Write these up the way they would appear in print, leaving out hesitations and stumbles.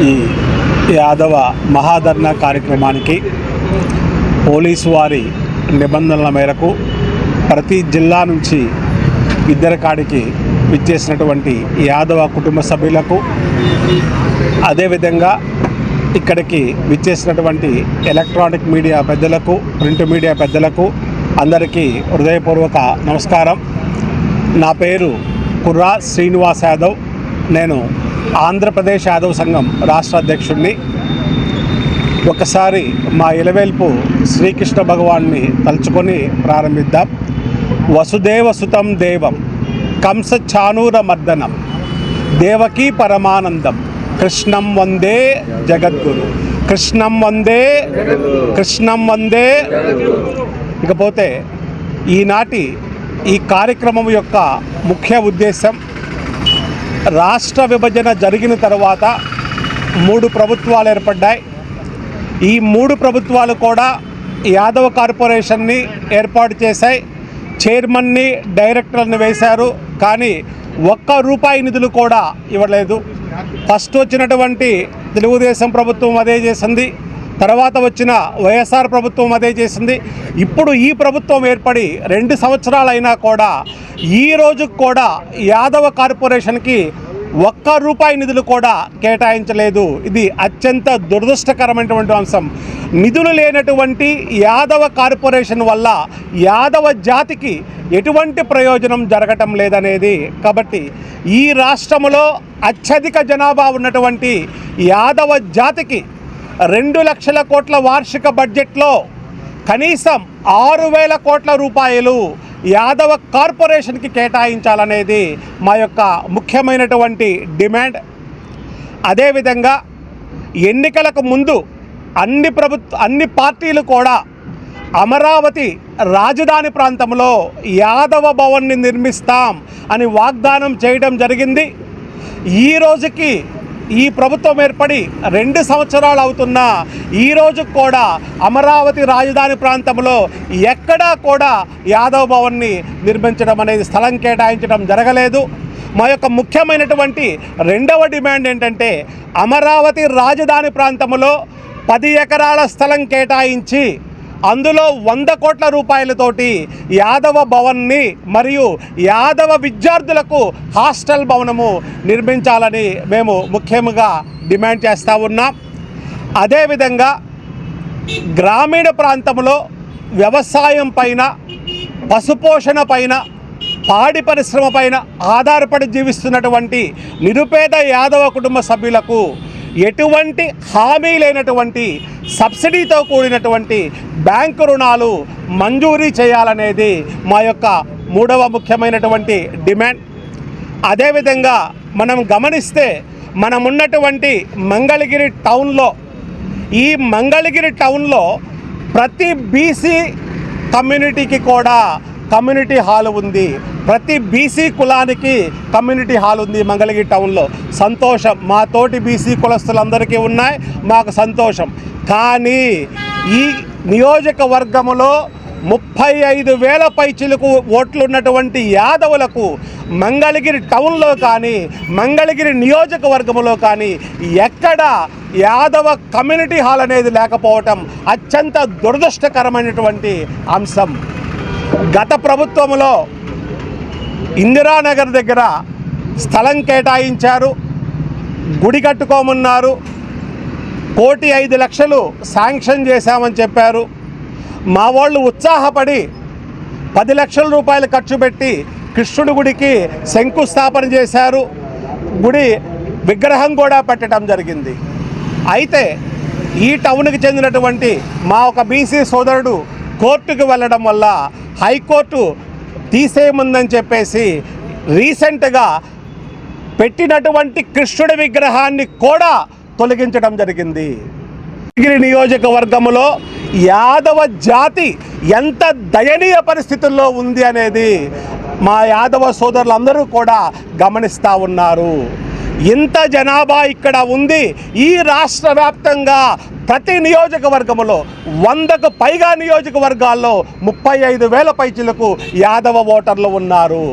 ఈ యాదవ మహాధర్నా కార్యక్రమానికి పోలీసు వారి నిబంధనల మేరకు ప్రతి జిల్లా నుంచి ఇద్దరి కాడికి విచ్చేసినటువంటి యాదవ కుటుంబ సభ్యులకు, అదేవిధంగా ఇక్కడికి విచ్చేసినటువంటి ఎలక్ట్రానిక్ మీడియా పెద్దలకు, ప్రింట్ మీడియా పెద్దలకు అందరికీ హృదయపూర్వక నమస్కారం. నా పేరు కుర్రా శ్రీనివాస్ యాదవ్. నేను ఆంధ్రప్రదేశ్ యాదవ్ సంఘం రాష్ట్ర అధ్యక్షుడిని. ఒకసారి మా ఇలవేల్పు శ్రీకృష్ణ భగవాన్ని తలుచుకొని ప్రారంభిద్దాం. వసుదేవ సుతం దేవం కంస చానూర మర్దనం దేవకీ పరమానందం కృష్ణం వందే జగద్గురు కృష్ణం వందే కృష్ణం వందే. ఇకపోతే ఈనాటి ఈ కార్యక్రమం యొక్క ముఖ్య ఉద్దేశం, రాష్ట్ర విభజన జరిగిన తర్వాత 3 ప్రభుత్వాలు ఏర్పడ్డాయి. ఈ 3 ప్రభుత్వాలు కూడా యాదవ కార్పొరేషన్ని ఏర్పాటు చేశాయి. చైర్మన్ని, డైరెక్టర్లను వేశారు. కానీ ₹1 నిధులు కూడా ఇవ్వలేదు. ఫస్ట్ వచ్చినటువంటి తెలుగుదేశం ప్రభుత్వం అదే చేసింది, తర్వాత వచ్చిన వైఎస్ఆర్ ప్రభుత్వం అదే చేసింది. ఇప్పుడు ఈ ప్రభుత్వం ఏర్పడి 2 సంవత్సరాలైనా కూడా ఈ రోజుకు కూడా యాదవ కార్పొరేషన్కి ₹1 నిధులు కూడా కేటాయించలేదు. ఇది అత్యంత దురదృష్టకరమైనటువంటి అంశం. నిధులు లేనటువంటి యాదవ కార్పొరేషన్ వల్ల యాదవ జాతికి ఎటువంటి ప్రయోజనం జరగటం లేదనేది. కాబట్టి ఈ రాష్ట్రంలో అత్యధిక జనాభా ఉన్నటువంటి యాదవ జాతికి 2 లక్షల కోట్ల వార్షిక బడ్జెట్లో కనీసం 6,000 కోట్ల రూపాయలు యాదవ కార్పొరేషన్కి కేటాయించాలనేది మా యొక్క ముఖ్యమైనటువంటి డిమాండ్. అదేవిధంగా ఎన్నికలకు ముందు అన్ని పార్టీలు కూడా అమరావతి రాజధాని ప్రాంతంలో యాదవ భవన్ని నిర్మిస్తాం అని వాగ్దానం చేయడం జరిగింది. ఈ రోజుకి ఈ ప్రభుత్వం ఏర్పడి 2 సంవత్సరాలు అవుతున్నా ఈ రోజు కూడా అమరావతి రాజధాని ప్రాంతంలో ఎక్కడా కూడా యాదవ భవన్ని నిర్మించడం అనేది, స్థలం కేటాయించడం జరగలేదు. మా యొక్క ముఖ్యమైనటువంటి 2వ డిమాండ్ ఏంటంటే, అమరావతి రాజధాని ప్రాంతంలో 10 ఎకరాల స్థలం కేటాయించి అందులో 100 కోట్ల రూపాయలతోటి యాదవ భవన్ని మరియు యాదవ విద్యార్థులకు హాస్టల్ భవనము నిర్మించాలని మేము ముఖ్యంగా డిమాండ్ చేస్తూ ఉన్నాం. అదేవిధంగా గ్రామీణ ప్రాంతంలో వ్యవసాయం పైన, పశుపోషణ పైన, పాడి పరిశ్రమ పైన ఆధారపడి జీవిస్తున్నటువంటి నిరుపేద యాదవ కుటుంబ సభ్యులకు ఎటువంటి హామీ లేనటువంటి సబ్సిడీతో కూడినటువంటి బ్యాంకు రుణాలు మంజూరీ చేయాలనేది మా యొక్క 3వ ముఖ్యమైనటువంటి డిమాండ్. అదేవిధంగా మనం గమనిస్తే మనమున్నటువంటి మంగళగిరి టౌన్లో, ఈ మంగళగిరి టౌన్లో ప్రతి బీసీ కమ్యూనిటీకి కూడా కమ్యూనిటీ హాల్ ఉంది. ప్రతి బీసీ కులానికి కమ్యూనిటీ హాల్ ఉంది మంగళగిరి టౌన్లో. సంతోషం, మా తోటి బీసీ కులస్తులందరికీ ఉన్నాయి, మాకు సంతోషం. కానీ ఈ నియోజకవర్గంలో 35,000 పైచిలకు ఓట్లు ఉన్నటువంటి యాదవులకు మంగళగిరి టౌన్లో కానీ, మంగళగిరి నియోజకవర్గంలో కానీ ఎక్కడ యాదవ కమ్యూనిటీ హాల్ అనేది లేకపోవటం అత్యంత దురదృష్టకరమైనటువంటి అంశం. గత ప్రభుత్వంలో ఇందిరానగర్ దగ్గర స్థలం కేటాయించారు, గుడి కట్టుకోమన్నారు, 1,05,00,000 శాంక్షన్ చేశామని చెప్పారు. మా వాళ్ళు ఉత్సాహపడి 10 లక్షల రూపాయలు ఖర్చు పెట్టి కృష్ణుడి గుడికి శంకుస్థాపన చేశారు. గుడి విగ్రహం కూడా పెట్టడం జరిగింది. అయితే ఈ టౌన్కి చెందినటువంటి మా ఒక బీసీ సోదరుడు కోర్టుకు వెళ్ళడం వల్ల హైకోర్టు తీసేయముందని చెప్పేసి రీసెంట్గా పెట్టినటువంటి కృష్ణుడి విగ్రహాన్ని కూడా తొలగించడం జరిగింది. గిరి నియోజకవర్గంలో యాదవ జాతి ఎంత దయనీయ పరిస్థితుల్లో ఉంది అనేది మా యాదవ సోదరులందరూ కూడా గమనిస్తూ ఉన్నారు. ఇంత జనాభా ఇక్కడ ఉంది. ఈ రాష్ట్ర వ్యాప్తంగా ప్రతి నియోజకవర్గంలో 100కు పైగా నియోజకవర్గాల్లో 35,000 పైచిలకు యాదవ ఓటర్లు ఉన్నారు.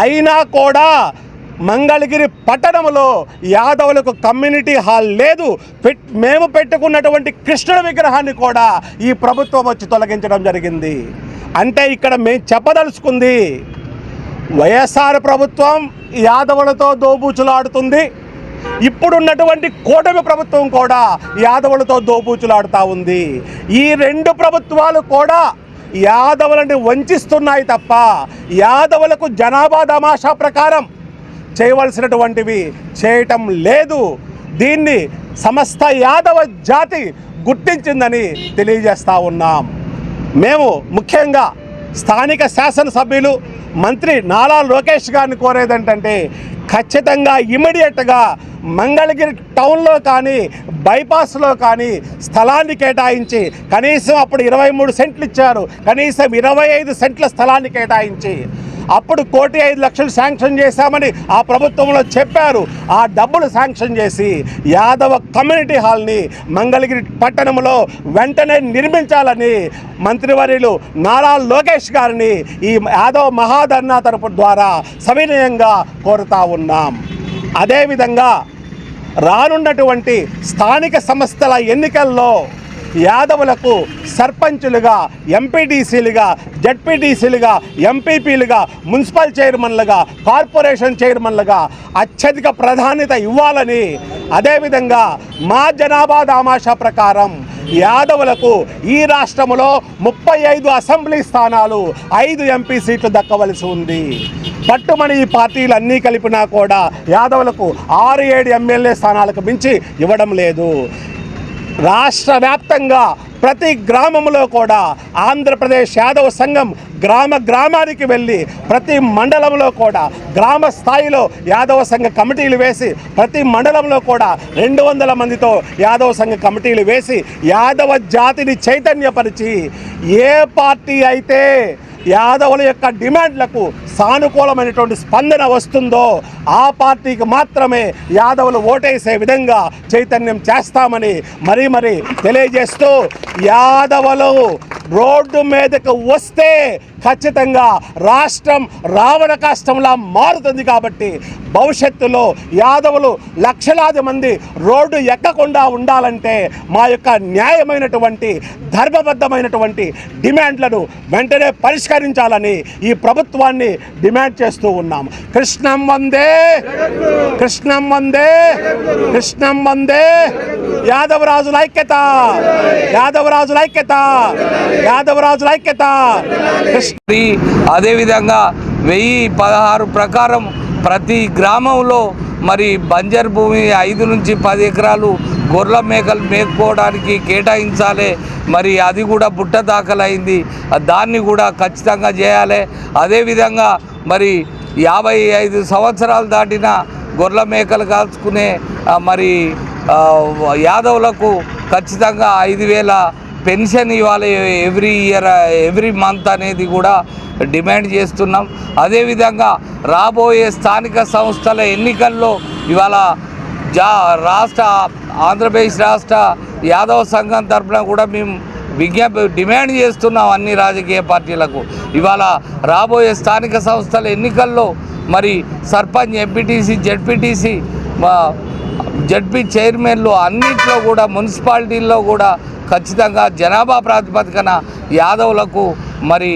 అయినా కూడా మంగళగిరి పట్టణంలో యాదవులకు కమ్యూనిటీ హాల్ లేదు. మేము పెట్టుకున్నటువంటి కృష్ణుడి విగ్రహాన్ని కూడా ఈ ప్రభుత్వం వచ్చి తొలగించడం జరిగింది. అంటే ఇక్కడ మేము చెప్పదలుచుకుంది, వైఎస్ఆర్ ప్రభుత్వం యాదవులతో దోబూచులాడుతుంది. ఇప్పుడున్నటువంటి కూటమి ప్రభుత్వం కూడా యాదవులతో దోబూచులాడుతూ ఉంది. ఈ రెండు ప్రభుత్వాలు కూడా యాదవులని వంచిస్తున్నాయి తప్ప యాదవులకు జనాభా తమాషా ప్రకారం చేయవలసినటువంటివి చేయటం లేదు. దీన్ని సమస్త యాదవ జాతి గుర్తించిందని తెలియజేస్తూ ఉన్నాం. మేము ముఖ్యంగా స్థానిక శాసనసభ్యులు మంత్రి నారా లోకేష్ గారిని కోరేదేంటంటే, ఖచ్చితంగా ఇమీడియట్గా మంగళగిరి టౌన్లో కానీ బైపాస్లో కానీ స్థలాన్ని కేటాయించి, కనీసం అప్పుడు 23 సెంట్లు ఇచ్చారు, కనీసం 25 సెంట్ల స్థలాన్ని కేటాయించి, అప్పుడు 1,05,00,000 శాంక్షన్ చేశామని ఆ ప్రభుత్వంలో చెప్పారు. ఆ డబ్బులు శాంక్షన్ చేసి యాదవ కమ్యూనిటీ హాల్ని మంగళగిరి పట్టణంలో వెంటనే నిర్మించాలని మంత్రివర్యులు నారా లోకేష్ గారిని ఈ యాదవ మహాధర్నా తరపు ద్వారా సవినయంగా కోరుతా ఉన్నాం. అదేవిధంగా రానున్నటువంటి స్థానిక సంస్థల ఎన్నికల్లో యాదవులకు సర్పంచులుగా, ఎంపీటీసీలుగా, జడ్పీటీసీలుగా, ఎంపీపీలుగా, మున్సిపల్ చైర్మన్లుగా, కార్పొరేషన్ చైర్మన్లుగా అత్యధిక ప్రాధాన్యత ఇవ్వాలని, అదేవిధంగా మా జనాభా దామాషా ప్రకారం యాదవులకు ఈ రాష్ట్రంలో 35 అసెంబ్లీ స్థానాలు, 5 ఎంపీ సీట్లు దక్కవలసి ఉంది. పట్టుమని ఈ పార్టీలు అన్నీ కలిపినా కూడా యాదవులకు 6-7 ఎమ్మెల్యే స్థానాలకు మించి ఇవ్వడం లేదు. రాష్ట్ర వ్యాప్తంగా ప్రతి గ్రామంలో కూడా ఆంధ్రప్రదేశ్ యాదవ సంఘం గ్రామానికి వెళ్ళి ప్రతి మండలంలో కూడా గ్రామ స్థాయిలో యాదవ సంఘ కమిటీలు వేసి, ప్రతి మండలంలో కూడా 200 మందితో యాదవ సంఘ కమిటీలు వేసి యాదవ జాతిని చైతన్యపరిచి, ఏ పార్టీ అయితే యాదవుల యొక్క డిమాండ్లకు సానుకూలమైనటువంటి స్పందన వస్తుందో ఆ పార్టీకి మాత్రమే యాదవులు ఓటేసే విధంగా చైతన్యం చేస్తామని మరీ తెలియజేస్తూ, యాదవులు రోడ్డు మీదకు వస్తే ఖచ్చితంగా రాష్ట్రం రావణ కాష్టంలా మారుతుంది. కాబట్టి భవిష్యత్తులో యాదవులు లక్షలాది మంది రోడ్డు ఎక్కకుండా ఉండాలంటే మా యొక్క న్యాయమైనటువంటి ధర్మబద్ధమైనటువంటి డిమాండ్లను వెంటనే పరిష్కరించాలని ఈ ప్రభుత్వాన్ని డిమాండ్ చేస్తూ ఉన్నాం. కృష్ణం వందే, కృష్ణం వందే, కృష్ణం వందే. యాదవరాజుల ఐక్యత, యాదవరాజుల ఐక్యత, యాదవరాజుల ఐక్యత. అదేవిధంగా 1016 ప్రకారం ప్రతి గ్రామంలో మరి బంజర్ భూమి 5 నుంచి 10 ఎకరాలు గొర్రెల మేకలు మేపుకోవడానికి కేటాయించాలి. మరి అది కూడా బుట్ట దాఖలైంది, దాన్ని కూడా ఖచ్చితంగా చేయాలి. అదేవిధంగా మరి 55 సంవత్సరాలు దాటిన గొర్రెల మేకలు కాల్చుకునే మరి యాదవులకు ఖచ్చితంగా 5,000 పెన్షన్ ఇవ్వాలి ఎవ్రీ ఇయర్, ఎవ్రీ మంత్ అనేది కూడా డిమాండ్ చేస్తున్నాం. అదేవిధంగా రాబోయే స్థానిక సంస్థల ఎన్నికల్లో ఇవాళ ఆంధ్రప్రదేశ్ రాష్ట్ర యాదవ సంఘం తరఫున కూడా మేము డిమాండ్ చేస్తున్నాం అన్ని రాజకీయ పార్టీలకు. ఇవాళ రాబోయే స్థానిక సంస్థల ఎన్నికల్లో మరి సర్పంచ్, ఎంపీటీసీ, జడ్పీ చైర్మన్లు అన్నింటిలో కూడా, మున్సిపాలిటీల్లో కూడా ఖచ్చితంగా జనాభా ప్రాతిపదికన యాదవులకు మరి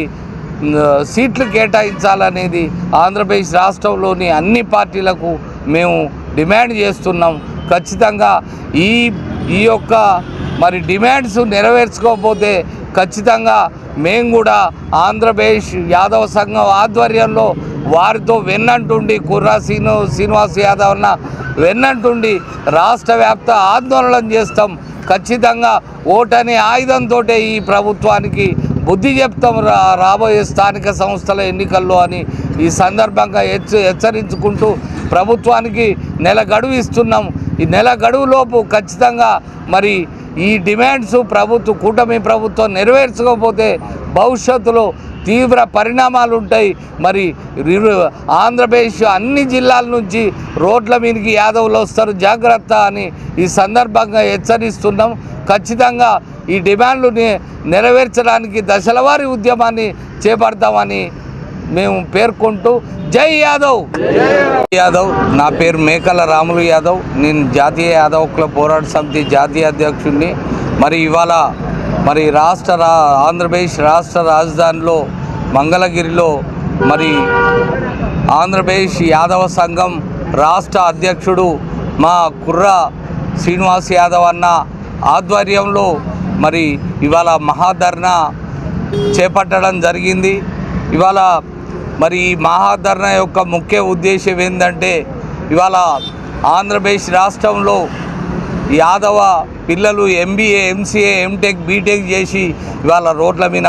సీట్లు కేటాయించాలనేది ఆంధ్రప్రదేశ్ రాష్ట్రంలోని అన్ని పార్టీలకు మేము డిమాండ్ చేస్తున్నాం. ఖచ్చితంగా ఈ యొక్క మరి డిమాండ్స్ నెరవేర్చుకోకపోతే ఖచ్చితంగా మేము కూడా ఆంధ్రప్రదేశ్ యాదవ సంఘం ఆధ్వర్యంలో వారితో వెన్నంటుండి, కుర్రా శ్రీనివాస్ యాదవ్ అన్న వెన్నంటుండి రాష్ట్ర వ్యాప్త ఆందోళన చేస్తాం. ఖచ్చితంగా ఓటనే ఆయుధంతో ఈ ప్రభుత్వానికి బుద్ధి చెప్తాం రాబోయే స్థానిక సంస్థల ఎన్నికల్లో అని ఈ సందర్భంగా హెచ్చరించుకుంటూ ప్రభుత్వానికి నెల గడువు ఇస్తున్నాం. ఈ నెల గడువులోపు ఖచ్చితంగా మరి ఈ డిమాండ్స్ కూటమి ప్రభుత్వం నెరవేర్చకపోతే భవిష్యత్తులో తీవ్ర పరిణామాలు ఉంటాయి. మరి ఆంధ్రప్రదేశ్ అన్ని జిల్లాల నుంచి రోడ్ల మీదకి యాదవులు వస్తారు, జాగ్రత్త అని ఈ సందర్భంగా హెచ్చరిస్తున్నాం. ఖచ్చితంగా ఈ డిమాండ్లు నెరవేర్చడానికి దశలవారీ ఉద్యమాన్ని చేపడతామని మేము పేర్కొంటూ జై యాదవ్. యాదవ్, నా పేరు మేకల రాములు యాదవ్. నేను జాతీయ యాదవ్ క్లబ్ పోరాట సమితి జాతీయ అధ్యక్షుడిని. మరి ఇవాళ మరి ఆంధ్రప్రదేశ్ రాష్ట్ర రాజధానిలో మంగళగిరిలో మరి ఆంధ్రప్రదేశ్ యాదవ సంఘం రాష్ట్ర అధ్యక్షుడు మా కుర్రా శ్రీనివాస్ యాదవ్ అన్న ఆధ్వర్యంలో మరి ఇవాళ మహాధర్నా చేపట్టడం జరిగింది. ఇవాళ మరి ఈ మహాధర్నా యొక్క ముఖ్య ఉద్దేశం ఏంటంటే, ఇవాళ ఆంధ్రప్రదేశ్ రాష్ట్రంలో యాదవ పిల్లలు ఎంబీఏ, ఎంసీఏ, ఎంటెక్, బీటెక్ చేసి ఇవాళ రోడ్ల మీద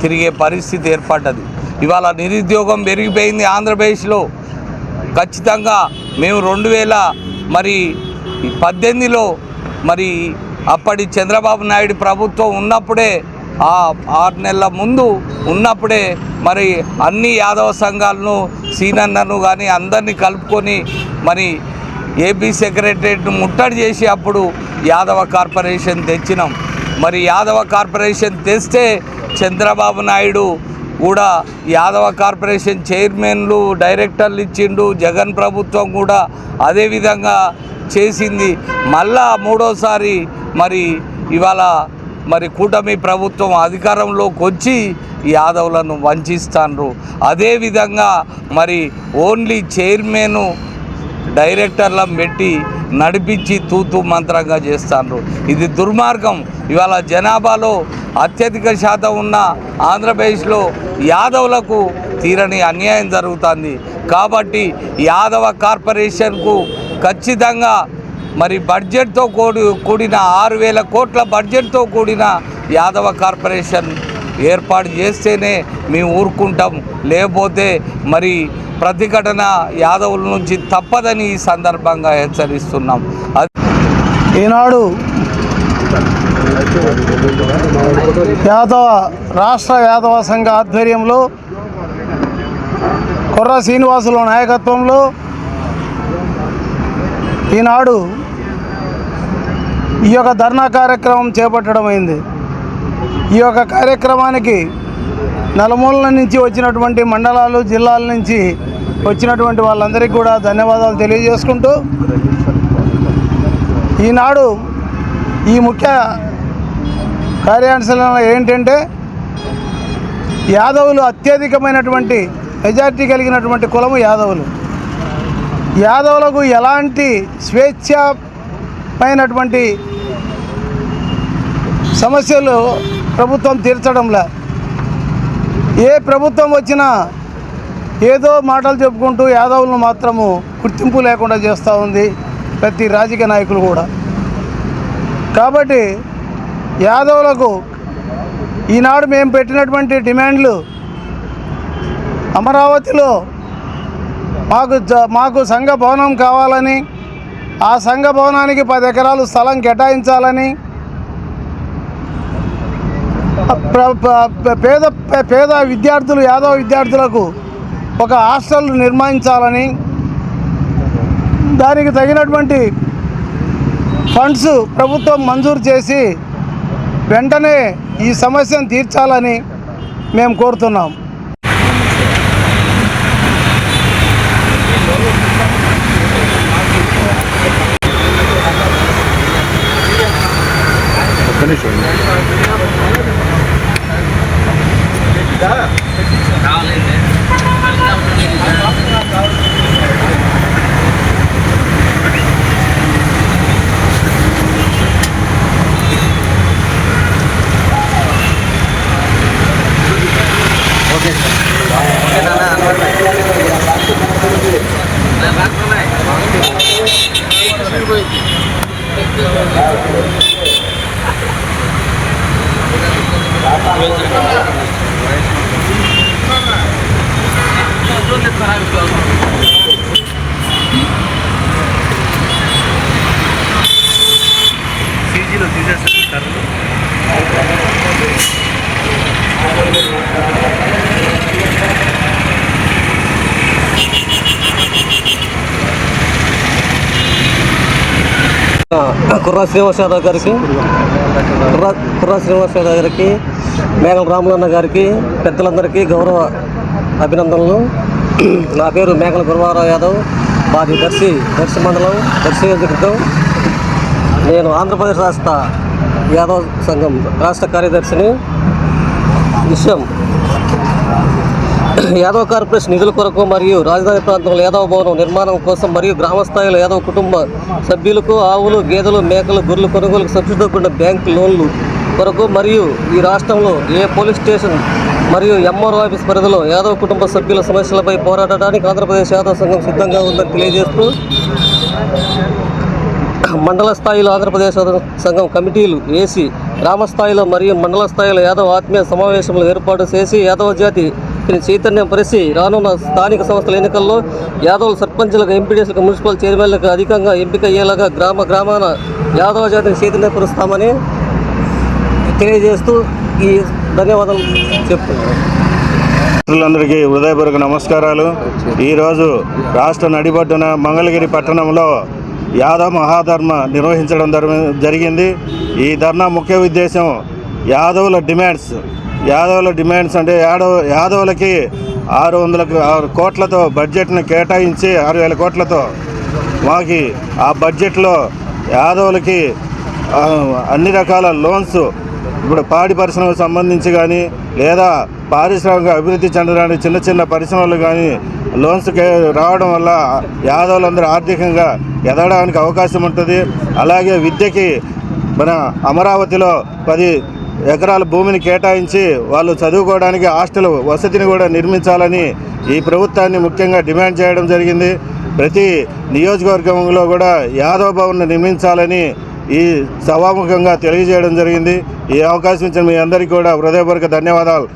తిరిగే పరిస్థితి ఏర్పడ్డది. ఇవాళ నిరుద్యోగం పెరిగిపోయింది ఆంధ్రప్రదేశ్లో. ఖచ్చితంగా మేము 2018లో మరి అప్పటి చంద్రబాబు నాయుడు ప్రభుత్వం ఉన్నప్పుడే, 6 నెలల ముందు ఉన్నప్పుడే మరి అన్ని యాదవ సంఘాలను, సీనన్నను కానీ అందరినీ కలుపుకొని మరి ఏపీ సెక్రటరియట్ను ముట్టడి చేసి అప్పుడు యాదవ కార్పొరేషన్ తెచ్చినాం. మరి యాదవ కార్పొరేషన్ తెస్తే చంద్రబాబు నాయుడు కూడా యాదవ కార్పొరేషన్ చైర్మన్లు, డైరెక్టర్లు ఇచ్చిండు. జగన్ ప్రభుత్వం కూడా అదే విధంగా చేసింది. మళ్ళా మూడోసారి మరి ఇవాళ మరి కూటమి ప్రభుత్వం అధికారంలోకి వచ్చి యాదవులను వంచిస్తాండ్రు. అదేవిధంగా మరి ఓన్లీ చైర్మన్, డైరెక్టర్లను పెట్టి నడిపించి తూతూ మంత్రంగా చేస్తాండ్రు. ఇది దుర్మార్గం. ఇవాళ జనాభాలో అత్యధిక శాతం ఉన్న ఆంధ్రప్రదేశ్లో యాదవులకు తీరని అన్యాయం జరుగుతుంది. కాబట్టి యాదవ కార్పొరేషన్కు ఖచ్చితంగా మరి బడ్జెట్తో కూడిన 6,000 కోట్ల బడ్జెట్తో కూడిన యాదవ కార్పొరేషన్ ఏర్పాటు చేస్తేనే మేము ఊరుకుంటాం. లేకపోతే మరి ప్రతిఘటన యాదవుల నుంచి తప్పదని ఈ సందర్భంగా హెచ్చరిస్తున్నాం. ఈనాడు రాష్ట్ర యాదవ సంఘ ఆధ్వర్యంలో కుర్రా శ్రీనివాసుల నాయకత్వంలో ఈనాడు ఈ యొక్క ధర్నా కార్యక్రమం చేపట్టడం అయింది. ఈ యొక్క కార్యక్రమానికి నలుమూలల నుంచి వచ్చినటువంటి మండలాలు, జిల్లాల నుంచి వచ్చినటువంటి వాళ్ళందరికీ కూడా ధన్యవాదాలు తెలియజేసుకుంటూ, ఈనాడు ఈ ముఖ్య కార్యాచరణ ఏంటంటే, యాదవులు అత్యధికమైనటువంటి మెజార్టీ కలిగినటువంటి కులము యాదవులు. యాదవులకు ఎలాంటి స్వేచ్ఛమైనటువంటి సమస్యలు ప్రభుత్వం తీర్చడంలే. ఏ ప్రభుత్వం వచ్చినా ఏదో మాటలు చెప్పుకుంటూ యాదవులను మాత్రము గుర్తింపు లేకుండా చేస్తూ ఉంది ప్రతి రాజకీయ నాయకులు కూడా. కాబట్టి యాదవులకు ఈనాడు మేము పెట్టినటువంటి డిమాండ్లు, అమరావతిలో మాకు సంఘ భవనం కావాలని, ఆ సంఘ భవనానికి 10 ఎకరాలు స్థలం కేటాయించాలని, పేద విద్యార్థులు, యాదవ విద్యార్థులకు ఒక హాస్టల్ నిర్మించాలని, దానికి తగినటువంటి ఫండ్స్ ప్రభుత్వం మంజూరు చేసి వెంటనే ఈ సమస్యను తీర్చాలని మేము కోరుతున్నాం. సీజీలో తీసేస్తారు. కుర్రా శ్రీనివాస్ యాదవ్ గారికి, మేఘల రాములన్న గారికి, పెద్దలందరికీ, గౌరవ అభినందనలు. నా పేరు మేకల గురువారావు యాదవ్, మాది దర్శి మండలం, దర్శి నియోజకవర్గం. నేను ఆంధ్రప్రదేశ్ రాష్ట్ర యాదవ్ సంఘం రాష్ట్ర కార్యదర్శిని. విషయం, యాదవ్ కార్పొరేషన్ నిధుల కొరకు మరియు రాజధాని ప్రాంతంలో యాదవ్ భవనం నిర్మాణం కోసం మరియు గ్రామ స్థాయిలో యాదవ్ కుటుంబ సభ్యులకు ఆవులు, గేదెలు, మేకలు, గొర్రెలు కొనుగోలుకు సబ్సిడీతో కూడిన బ్యాంకు లోన్లు కొరకు మరియు ఈ రాష్ట్రంలో ఏ పోలీస్ స్టేషన్ మరియు ఎంఆర్ఓ ఆఫీస్ పరిధిలో యాదవ్ కుటుంబ సభ్యుల సమస్యలపై పోరాడటానికి ఆంధ్రప్రదేశ్ యాదవ్ సంఘం సిద్ధంగా ఉందని తెలియజేస్తూ, మండల స్థాయిలో ఆంధ్రప్రదేశ్ సంఘం కమిటీలు వేసి గ్రామ స్థాయిలో మరియు మండల స్థాయిలో యాదవ్ ఆత్మీయ సమావేశములు ఏర్పాటు చేసి యాదవ జాతి చైతన్యం పరిచి రానున్న స్థానిక సంస్థల ఎన్నికల్లో యాదవులు సర్పంచులకు, ఎంపీడీసీలకు, మున్సిపల్ చైర్మన్లకు అధికంగా ఎంపిక అయ్యేలాగా గ్రామాన యాదవ జాతిని చైతన్యపరుస్తామని తెలియజేస్తూ ఈ ధన్యవాదాలు చెప్తున్నాను. మిత్రులందరికీ హృదయపూర్వక నమస్కారాలు. ఈరోజు రాష్ట్ర నడిబొడ్డున మంగళగిరి పట్టణంలో యాదవ్ మహాధర్మ నిర్వహించడం జరిగింది. ఈ ధర్నా ముఖ్య ఉద్దేశం యాదవుల డిమాండ్స్ అంటే యాదవులకి 600 కోట్లతో బడ్జెట్ను కేటాయించి 6,000 కోట్లతో మాకి ఆ బడ్జెట్లో యాదవులకి అన్ని రకాల లోన్స్, ఇప్పుడు పాడి పరిశ్రమకు సంబంధించి కానీ లేదా పారిశ్రామిక అభివృద్ధి చెందడానికి చిన్న పరిశ్రమలు కానీ లోన్స్ రావడం వల్ల యాదవులందరూ ఆర్థికంగా ఎదగడానికి అవకాశం ఉంటుంది. అలాగే విద్యకి మన అమరావతిలో 10 ఎకరాల భూమిని కేటాయించి వాళ్ళు చదువుకోవడానికి హాస్టల్ వసతిని కూడా నిర్మించాలని ఈ ప్రభుత్వాన్ని ముఖ్యంగా డిమాండ్ చేయడం జరిగింది. ప్రతి నియోజకవర్గంలో కూడా యాదవ్ భవన్ నిర్మించాలని ఈ సభాముఖంగా తెలియజేయడం జరిగింది. ఈ అవకాశం ఇచ్చిన మీ అందరికీ కూడా హృదయపూర్వక ధన్యవాదాలు